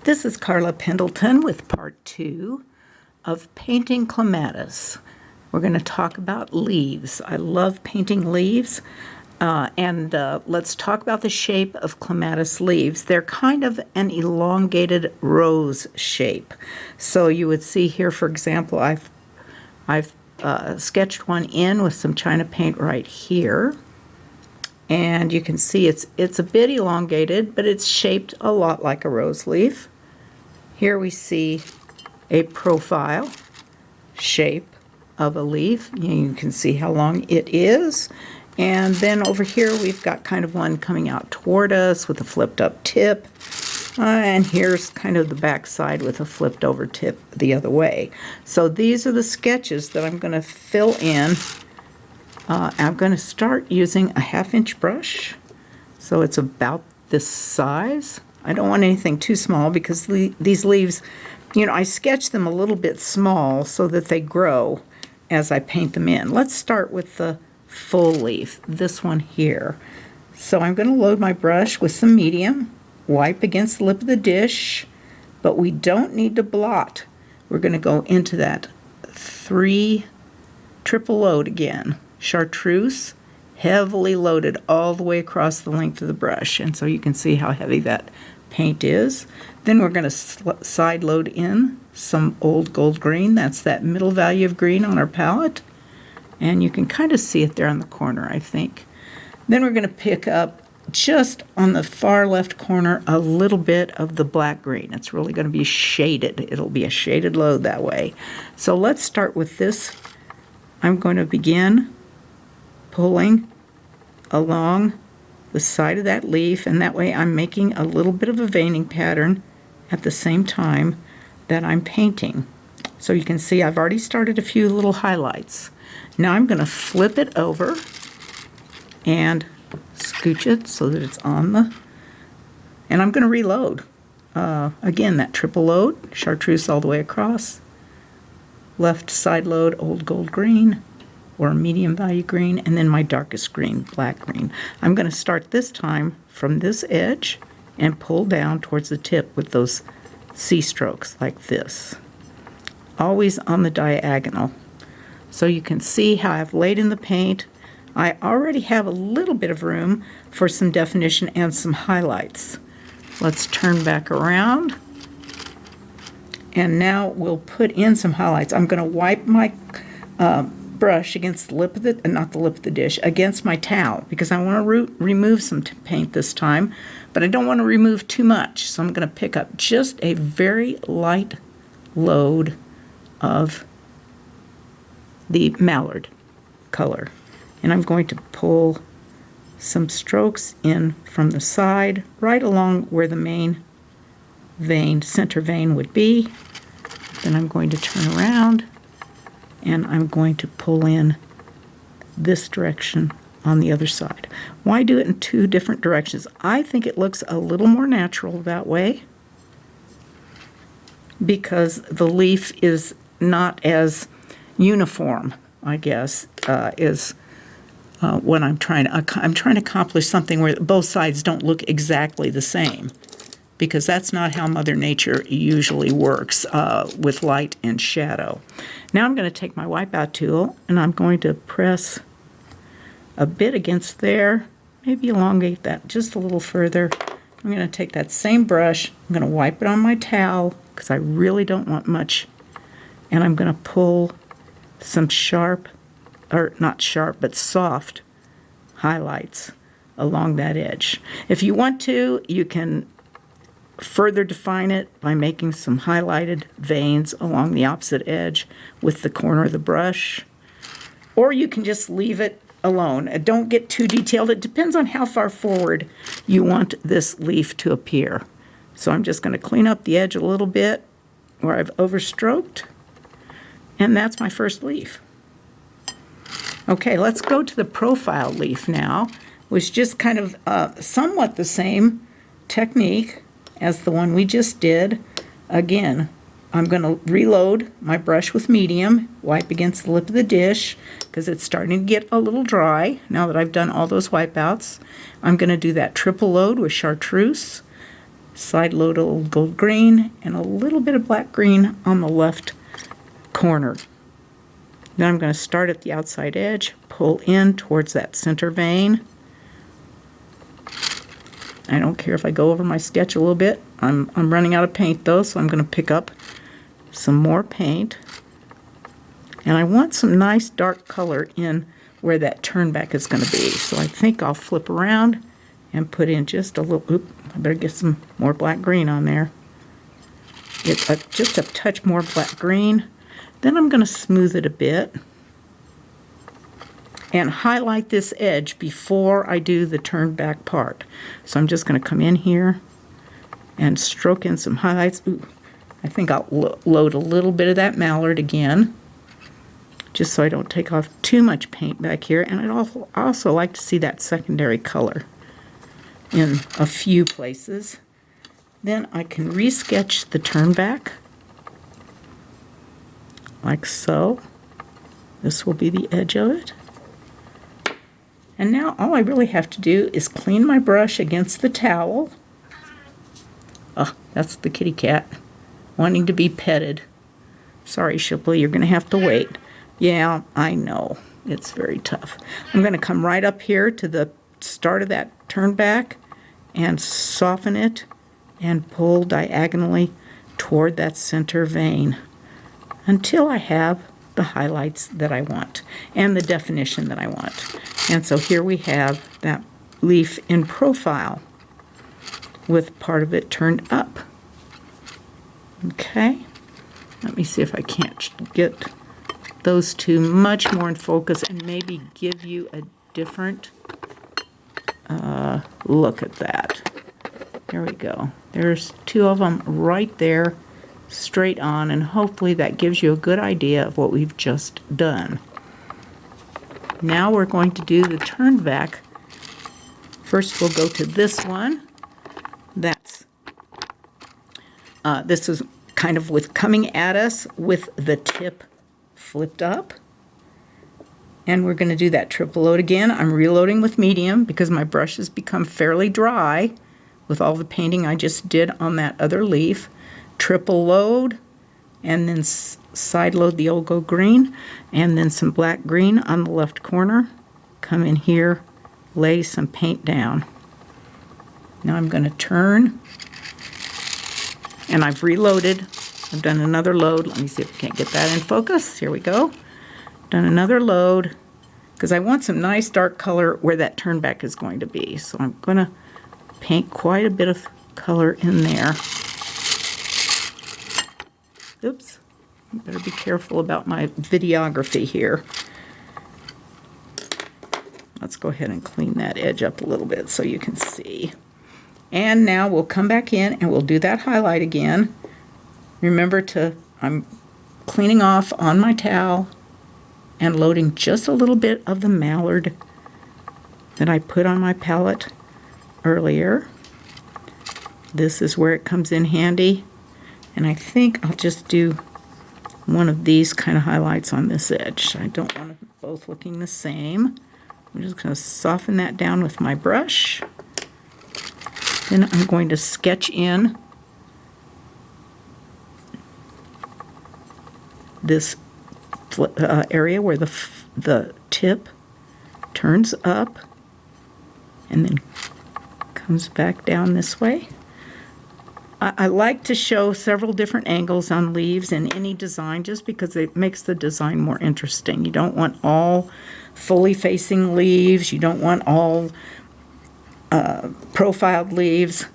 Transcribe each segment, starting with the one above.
This is Carla Pendleton with part 2 of painting clematis. We're going to talk about leaves. I love painting leaves, and let's talk about the shape of clematis leaves. They're kind of an elongated rose shape. So you would see here, for example, I've sketched one in with some China paint right here. And you can see it's a bit elongated, but it's shaped a lot like a rose leaf. Here we see a profile shape of a leaf. You can see how long it is. And then over here we've got kind of one coming out toward us with a flipped up tip. And here's kind of the back side with a flipped over tip the other way. So these are the sketches that I'm going to fill in. I'm going to start using a 1/2-inch brush, so it's about this size. I don't want anything too small because these leaves, I sketch them a little bit small so that they grow as I paint them in. Let's start with the full leaf, this one here. So I'm going to load my brush with some medium, wipe against the lip of the dish, but we don't need to blot. We're going to go into that 3 triple load again. Chartreuse, heavily loaded all the way across the length of the brush, and so you can see how heavy that paint is. Then we're going to side load in some old gold green. That's that middle value of green on our palette, and you can kind of see it there on the corner, I think. Then we're going to pick up just on the far left corner a little bit of the black green. It's really going to be shaded. It'll be a shaded load that way. So let's start with this. I'm going to begin pulling along the side of that leaf, and that way I'm making a little bit of a veining pattern at the same time that I'm painting. So you can see I've already started a few little highlights. Now I'm going to flip it over and scooch it so that it's on and I'm going to reload. Again, that triple load, chartreuse all the way across, left side load, old gold green, or medium value green, and then my darkest green, black green. I'm going to start this time from this edge and pull down towards the tip with those C strokes like this, always on the diagonal. So you can see how I've laid in the paint. I already have a little bit of room for some definition and some highlights. Let's turn back around, and now we'll put in some highlights. I'm going to wipe my brush against the lip of the, not the lip of the dish, against my towel, because I want to remove some paint this time, but I don't want to remove too much. So I'm going to pick up just a very light load of the mallard color, and I'm going to pull some strokes in from the side right along where the main vein, center vein would be. Then I'm going to turn around and I'm going to pull in this direction on the other side. Why do it in 2 different directions? I think it looks a little more natural that way because the leaf is not as uniform, I guess, is what I'm trying to accomplish something where both sides don't look exactly the same, because that's not how Mother Nature usually works with light and shadow. Now I'm going to take my wipeout tool and I'm going to press a bit against there, maybe elongate that just a little further. I'm going to take that same brush, I'm going to wipe it on my towel because I really don't want much, and I'm going to pull some sharp, or not sharp, but soft highlights along that edge. If you want to, you can further define it by making some highlighted veins along the opposite edge with the corner of the brush, or you can just leave it alone. Don't get too detailed. It depends on how far forward you want this leaf to appear. So I'm just going to clean up the edge a little bit where I've overstroked, and that's my first leaf. Okay, let's go to the profile leaf now, which is just kind of somewhat the same technique as the one we just did. Again, I'm going to reload my brush with medium, wipe against the lip of the dish because it's starting to get a little dry now that I've done all those wipeouts. I'm going to do that triple load with chartreuse, side load a little gold green, and a little bit of black green on the left corner. Then I'm going to start at the outside edge, pull in towards that center vein. I don't care if I go over my sketch a little bit. I'm running out of paint though, so I'm going to pick up some more paint. And I want some nice dark color in where that turn back is going to be. So I think I'll flip around and put in just a little, I better get some more black green on there. Just a touch more black green. Then I'm going to smooth it a bit and highlight this edge before I do the turn back part. So I'm just going to come in here and stroke in some highlights. Ooh, I think I'll load a little bit of that mallard again, just so I don't take off too much paint back here. And I'd also like to see that secondary color in a few places. Then I can resketch the turn back, like so. This will be the edge of it. And now all I really have to do is clean my brush against the towel. Oh, that's the kitty cat wanting to be petted. Sorry, Shipley, you're going to have to wait. Yeah, I know. It's very tough. I'm going to come right up here to the start of that turn back and soften it and pull diagonally toward that center vein until I have the highlights that I want and the definition that I want. And so here we have that leaf in profile with part of it turned up. Okay, let me see if I can't get those two much more in focus and maybe give you a different look at that. There we go. There's two of them right there, straight on, and hopefully that gives you a good idea of what we've just done. Now we're going to do the turn back. First we'll go to this one. This is kind of with coming at us with the tip flipped up. And we're going to do that triple load again. I'm reloading with medium because my brush has become fairly dry with all the painting I just did on that other leaf. Triple load, and then side load the old gold green, and then some black green on the left corner. Come in here, lay some paint down. Now I'm going to turn, and I've reloaded. I've done another load. Let me see if I can't get that in focus. Here we go. Done another load because I want some nice dark color where that turn back is going to be. So I'm going to paint quite a bit of color in there. Oops, I better be careful about my videography here. Let's go ahead and clean that edge up a little bit so you can see. And now we'll come back in and we'll do that highlight again. Remember I'm cleaning off on my towel and loading just a little bit of the mallard that I put on my palette earlier. This is where it comes in handy. And I think I'll just do one of these kind of highlights on this edge. I don't want them both looking the same. I'm just going to soften that down with my brush. Then I'm going to sketch in this area where the tip turns up and then comes back down this way. I like to show several different angles on leaves in any design just because it makes the design more interesting. You don't want all fully facing leaves. You don't want all profiled leaves.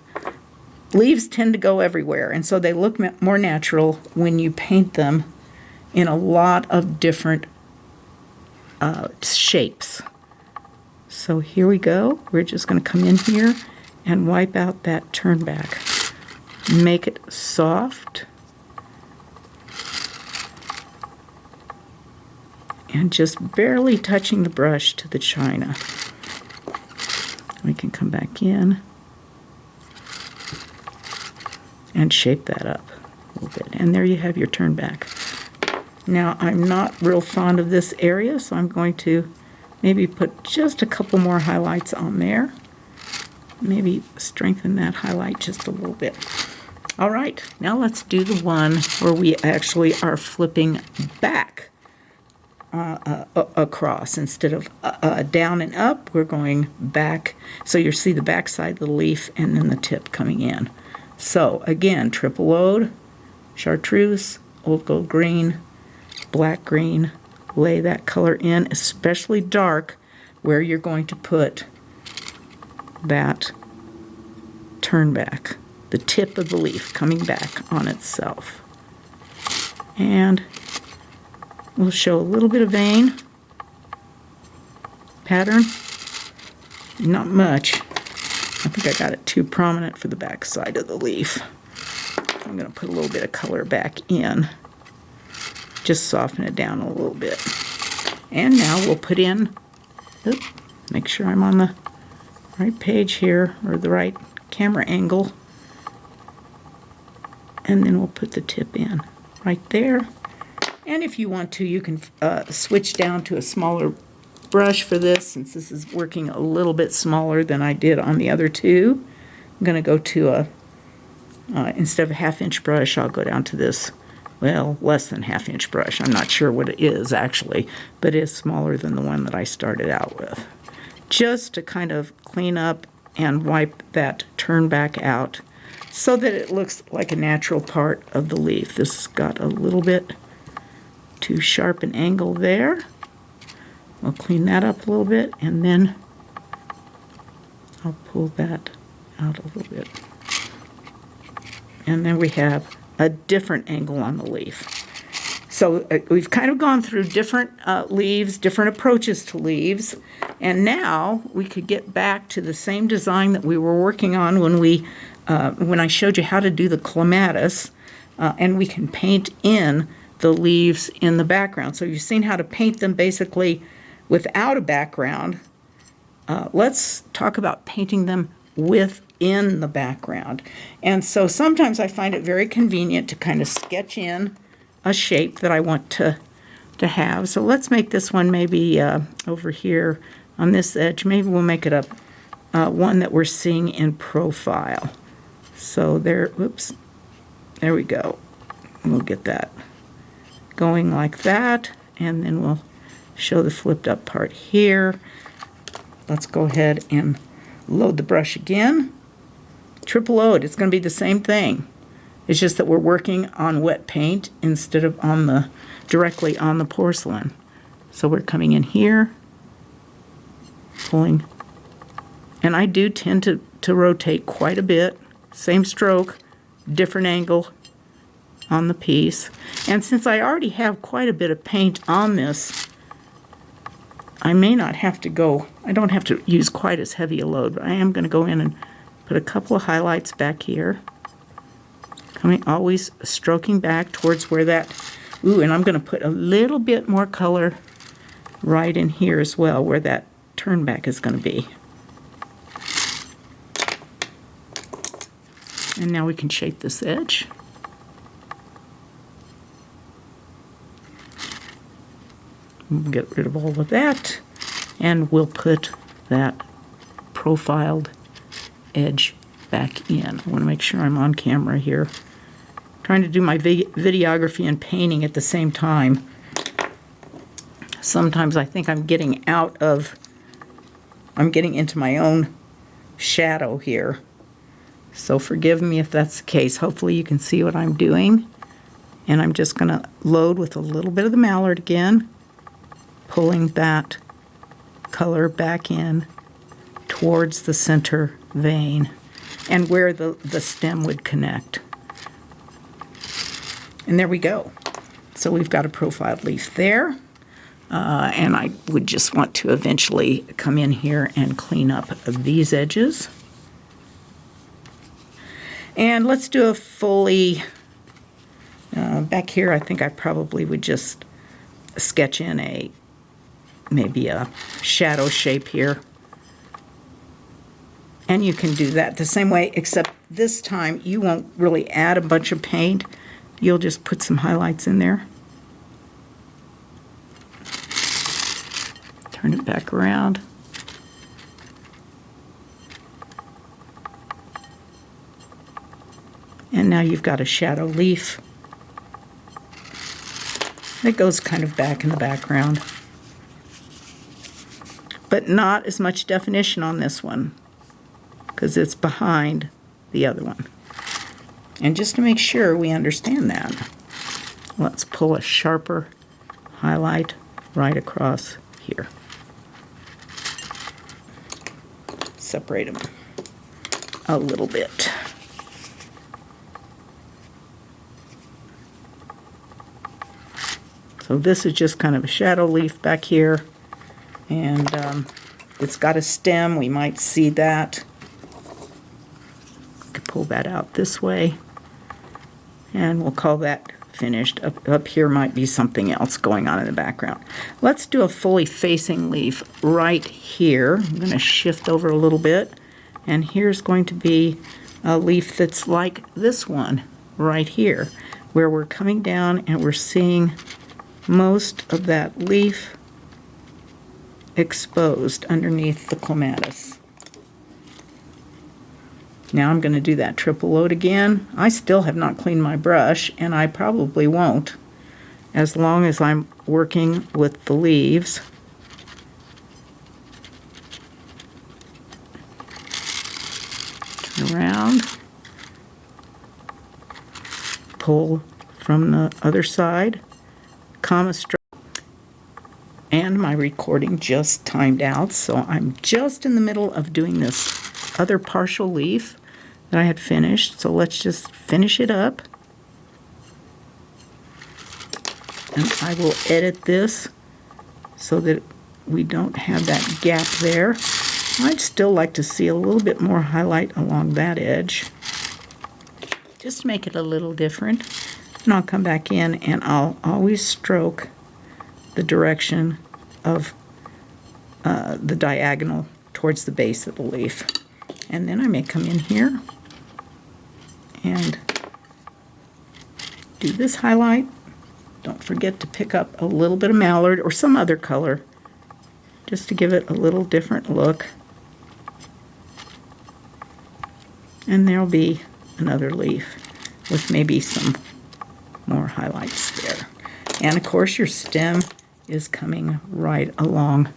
Leaves tend to go everywhere, and so they look more natural when you paint them in a lot of different shapes. So here we go. We're just going to come in here and wipe out that turn back. Make it soft and just barely touching the brush to the china. We can come back in and shape that up a little bit. And there you have your turn back. Now I'm not real fond of this area, so I'm going to maybe put just a couple more highlights on there. maybe strengthen that highlight just a little bit. All right, now let's do the one where we actually are flipping back across. Instead of down and up, we're going back. So you'll see the back side of the leaf and then the tip coming in. So again, triple load, chartreuse, old gold green, black green. Lay that color in, especially dark, where you're going to put that turn back, the tip of the leaf coming back on itself. And we'll show a little bit of vein pattern. Not much. I think I got it too prominent for the back side of the leaf. I'm going to put a little bit of color back in. Just soften it down a little bit. And now we'll put in, make sure I'm on the right page here, or the right camera angle. And then we'll put the tip in right there. And if you want to, you can switch down to a smaller brush for this, since this is working a little bit smaller than I did on the other two. I'm going to go to instead of a 1/2 inch brush, I'll go down to this, well, less than 1/2 inch brush. I'm not sure what it is actually, but it is smaller than the one that I started out with. Just to kind of clean up and wipe that turn back out so that it looks like a natural part of the leaf. This has got a little bit too sharp an angle there. We'll clean that up a little bit, and then I'll pull that out a little bit. And then we have a different angle on the leaf. So we've kind of gone through different leaves, different approaches to leaves, and now we could get back to the same design that we were working on when I showed you how to do the clematis, and we can paint in the leaves in the background. So you've seen how to paint them basically without a background. Let's talk about painting them within the background. And so sometimes I find it very convenient to kind of sketch in a shape that I want to have. So let's make this one maybe over here on this edge. Maybe we'll make it one that we're seeing in profile. So there, whoops, there we go. We'll get that going like that, and then we'll show the flipped up part here. Let's go ahead and load the brush again. Triple load, it's going to be the same thing. It's just that we're working on wet paint instead of directly on the porcelain. So we're coming in here, pulling, and I do tend to rotate quite a bit. Same stroke, different angle on the piece. And since I already have quite a bit of paint on this, I may not have to go, I don't have to use quite as heavy a load, but I am going to go in and put a couple of highlights back here. Always stroking back towards where that, and I'm going to put a little bit more color right in here as well, where that turn back is going to be. And now we can shape this edge. We'll get rid of all of that, and we'll put that profiled edge back in. I want to make sure I'm on camera here. Trying to do my videography and painting at the same time. Sometimes I think I'm getting into my own shadow here. So forgive me if that's the case. Hopefully you can see what I'm doing. And I'm just going to load with a little bit of the mallard again, pulling that color back in towards the center vein and where the stem would connect. And there we go. So we've got a profiled leaf there. And I would just want to eventually come in here and clean up these edges. And let's do a fully, back here I think I probably would just sketch in maybe a shadow shape here. And you can do that the same way, except this time you won't really add a bunch of paint. You'll just put some highlights in there. Turn it back around. And now you've got a shadow leaf that goes kind of back in the background. But not as much definition on this one because it's behind the other one. And just to make sure we understand that, let's pull a sharper highlight right across here. Separate them a little bit. So this is just kind of a shadow leaf back here, and it's got a stem. We might see that. I could pull that out this way, and we'll call that finished. Up here might be something else going on in the background. Let's do a fully facing leaf right here. I'm going to shift over a little bit, and here's going to be a leaf that's like this one right here, where we're coming down and we're seeing most of that leaf exposed underneath the clematis. Now I'm going to do that triple load again. I still have not cleaned my brush, and I probably won't as long as I'm working with the leaves. Turn around, pull from the other side, comma stroke, and my recording just timed out, so I'm just in the middle of doing this other partial leaf that I had finished. So let's just finish it up, and I will edit this so that we don't have that gap there. I'd still like to see a little bit more highlight along that edge, just to make it a little different. And I'll come back in and I'll always stroke the direction of the diagonal towards the base of the leaf. And then I may come in here and do this highlight. Don't forget to pick up a little bit of mallard or some other color just to give it a little different look. And there'll be another leaf with maybe some more highlights there. And of course your stem is coming right along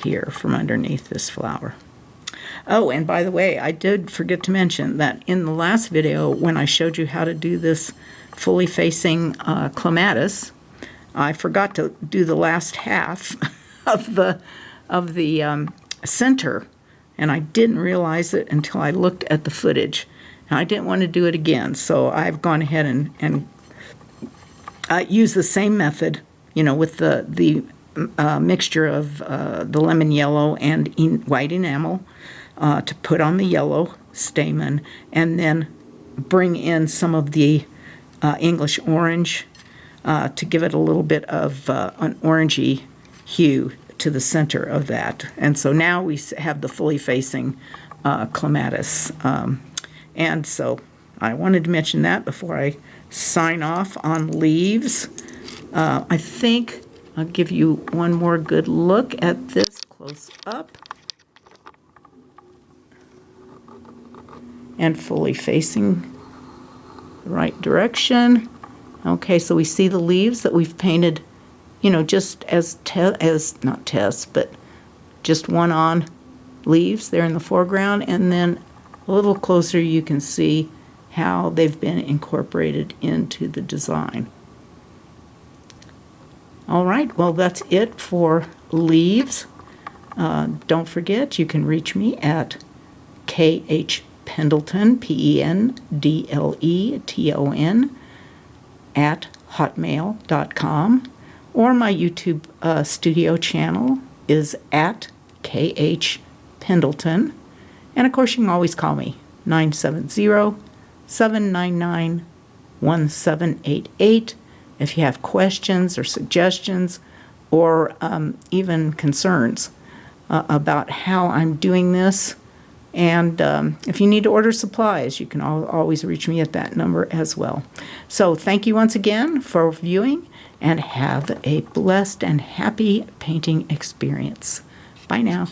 here from underneath this flower. Oh, and by the way, I did forget to mention that in the last video when I showed you how to do this fully facing clematis, I forgot to do the last half of the center, and I didn't realize it until I looked at the footage. And I didn't want to do it again, so I've gone ahead and used the same method, you know, with the mixture of the lemon yellow and white enamel to put on the yellow stamen, and then bring in some of the English orange to give it a little bit of an orangey hue to the center of that. And so now we have the fully facing clematis. And so I wanted to mention that before I sign off on leaves. I think I'll give you one more good look at this close up. And fully facing the right direction. Okay, so we see the leaves that we've painted, you know, just as not tests, but just one-on leaves there in the foreground, and then a little closer you can see how they've been incorporated into the design. All right, well, that's it for leaves. Don't forget, you can reach me at KH Pendleton, PENDLETON, at hotmail.com, or my YouTube studio channel is at KH Pendleton. And of course, you can always call me, 970-799-1788, if you have questions or suggestions or even concerns about how I'm doing this. And if you need to order supplies, you can always reach me at that number as well. So thank you once again for viewing, and have a blessed and happy painting experience. Bye now.